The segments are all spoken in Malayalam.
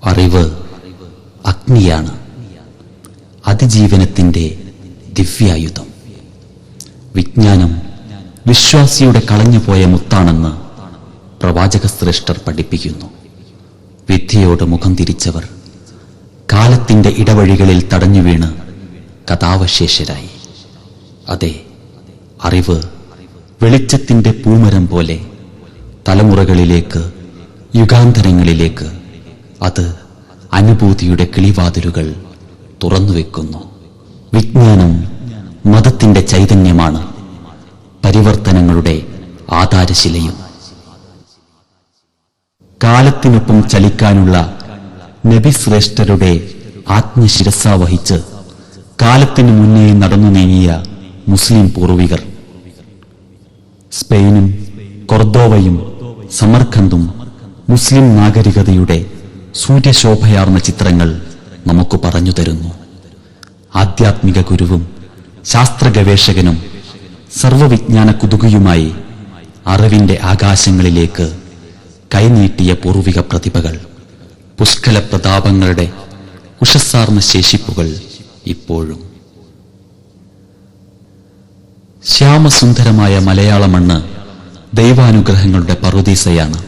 അറിവ് അഗ്നിയാണ്, അതിജീവനത്തിന്റെ ദിവ്യായുധം. വിജ്ഞാനം വിശ്വാസിയുടെ കളഞ്ഞുപോയ മുത്താണെന്ന് പ്രവാചകശ്രേഷ്ഠർ പഠിപ്പിക്കുന്നു. വിദ്യയോട് മുഖം തിരിച്ചവർ കാലത്തിന്റെ ഇടവഴികളിൽ തടഞ്ഞുവീണ് കഥാവശേഷരായി. അതെ, അറിവ് വെളിച്ചത്തിന്റെ പൂമരം പോലെ തലമുറകളിലേക്ക്, യുഗാന്തരങ്ങളിലേക്ക് അത് അനുഭൂതിയുടെ കിളിവാതിലുകൾ തുറന്നുവെക്കുന്നു. വിജ്ഞാനം മതത്തിന്റെ ചൈതന്യമാണ്, പരിവർത്തനങ്ങളുടെ ആധാരശിലയും. കാലത്തിനൊപ്പം ചലിക്കാനുള്ള നബിശ്രേഷ്ഠരുടെ ആജ്ഞ ശിരസാവഹിച്ച് കാലത്തിനു മുന്നേ നടന്നു നീങ്ങിയ മുസ്ലിം പൂർവികർ. സ്പെയിനും കൊർദോവയും സമർഖന്ദും മുസ്ലിം നാഗരികതയുടെ സൂര്യശോഭയാർന്ന ചിത്രങ്ങൾ നമുക്ക് പറഞ്ഞു തരുന്നു. ആധ്യാത്മിക ഗുരുവും ശാസ്ത്ര ഗവേഷകനും സർവവിജ്ഞാന കുതുകിയുമായി അറിവിന്റെ ആകാശങ്ങളിലേക്ക് കൈനീട്ടിയ പൂർവിക പ്രതിഭകൾ, പുഷ്കല പ്രതാപങ്ങളുടെ ഉഷസ്സാർന്ന ശേഷിപ്പുകൾ ഇപ്പോഴും. ശ്യാമസുന്ദരമായ മലയാള മണ്ണ് ദൈവാനുഗ്രഹങ്ങളുടെ പറുദീസയാണ്.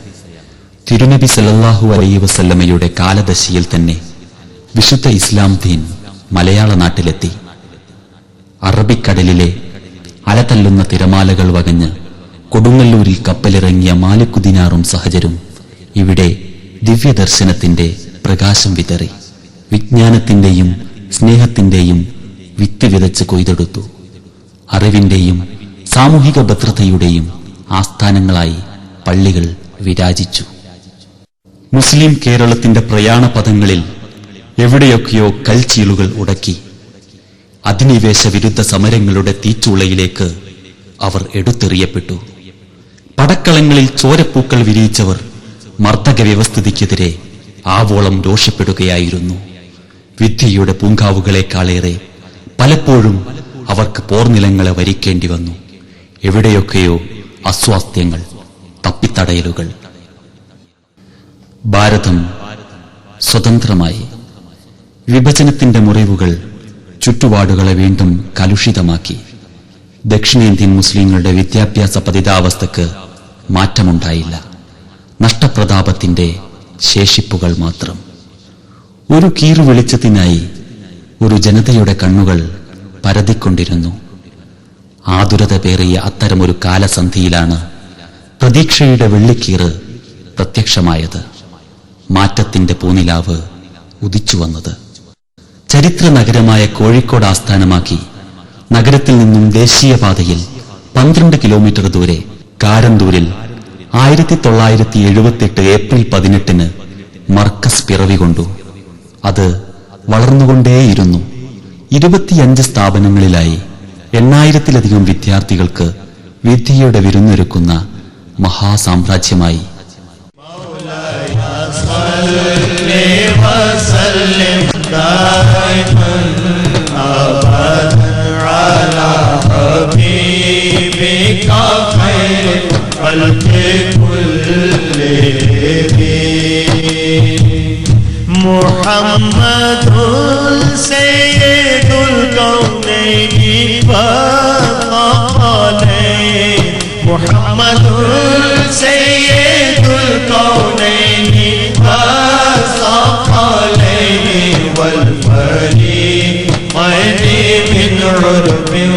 തിരുനബി സല്ലല്ലാഹു അലൈഹി വസല്ലമയുടെ കാലദശയിൽ തന്നെ വിശുദ്ധ ഇസ്ലാം ദീൻ മലയാള നാട്ടിലെത്തി. അറബിക്കടലിലെ അലതല്ലുന്ന തിരമാലകൾ വകഞ്ഞ് കൊടുങ്ങല്ലൂരിൽ കപ്പലിറങ്ങിയ മാലിക് ദിനാറും സഹചരും ഇവിടെ ദിവ്യദർശനത്തിന്റെ പ്രകാശം വിതറി. വിജ്ഞാനത്തിന്റെയും സ്നേഹത്തിന്റെയും വിത്ത് വിതച്ച് കൊയ്തെടുത്തു. അറിവിന്റെയും സാമൂഹിക ഭദ്രതയുടെയും ആസ്ഥാനങ്ങളായി പള്ളികൾ വിരാജിച്ചു. മുസ്ലിം കേരളത്തിന്റെ പ്രയാണപഥങ്ങളിൽ എവിടെയൊക്കെയോ കൽച്ചീളുകൾ ഉടക്കി. അധിനിവേശ വിരുദ്ധ സമരങ്ങളുടെ തീച്ചൂളയിലേക്ക് അവർ എടുത്തെറിയപ്പെട്ടു. പടക്കളങ്ങളിൽ ചോരപ്പൂക്കൾ വിരിയിച്ചവർ മർദ്ദക വ്യവസ്ഥിതിക്കെതിരെ ആവോളം രോഷപ്പെടുകയായിരുന്നു. വിദ്യയുടെ പൂങ്കാവുകളെക്കാളേറെ പലപ്പോഴും അവർക്ക് പോർനിലങ്ങളെ വരിക്കേണ്ടി വന്നു. എവിടെയൊക്കെയോ അസ്വാസ്ഥ്യങ്ങൾ, തപ്പിത്തടയലുകൾ. ഭാരതം സ്വതന്ത്രമായി. വിഭജനത്തിന്റെ മുറിവുകൾ ചുറ്റുപാടുകളെ വീണ്ടും കലുഷിതമാക്കി. ദക്ഷിണേന്ത്യൻ മുസ്ലിങ്ങളുടെ വിദ്യാഭ്യാസ പതിതാവസ്ഥക്ക് മാറ്റമുണ്ടായില്ല. നഷ്ടപ്രതാപത്തിന്റെ ശേഷിപ്പുകൾ മാത്രം. ഒരു കീറുവെളിച്ചത്തിനായി ഒരു ജനതയുടെ കണ്ണുകൾ പരതിക്കൊണ്ടിരുന്നു. ആതുരത പേറിയ അത്തരമൊരു കാലസന്ധിയിലാണ് പ്രതീക്ഷയുടെ വെള്ളിക്കീറ് പ്രത്യക്ഷമായത്. മാറ്റത്തിന്റെ പൂനിലാവ് ഉദിച്ചുവന്നത്. ചരിത്ര നഗരമായ കോഴിക്കോട് ആസ്ഥാനമാക്കി നഗരത്തിൽ നിന്നും ദേശീയപാതയിൽ 12 കിലോമീറ്റർ ദൂരെ കാരന്തൂരിൽ 1978 ഏപ്രിൽ 18 മർക്കസ് പിറവികൊണ്ടു. അത് വളർന്നുകൊണ്ടേയിരുന്നു. 25 സ്ഥാപനങ്ങളിലായി 8000-ലധികം വിദ്യാർത്ഥികൾക്ക് വിദ്യയുടെ വിരുന്നൊരുക്കുന്ന മഹാസാമ്രാജ്യമായി. മുഹമ്മദുൽ സയ്യിദുൽ കൗനൈനി വഖലൈൻ മുഹമ്മദുൽ സയ്യിദുൽ കൗനൈനി വഖലൈൻ വൽ ഫരീഖൈനി മിൻ ഉർബിൻ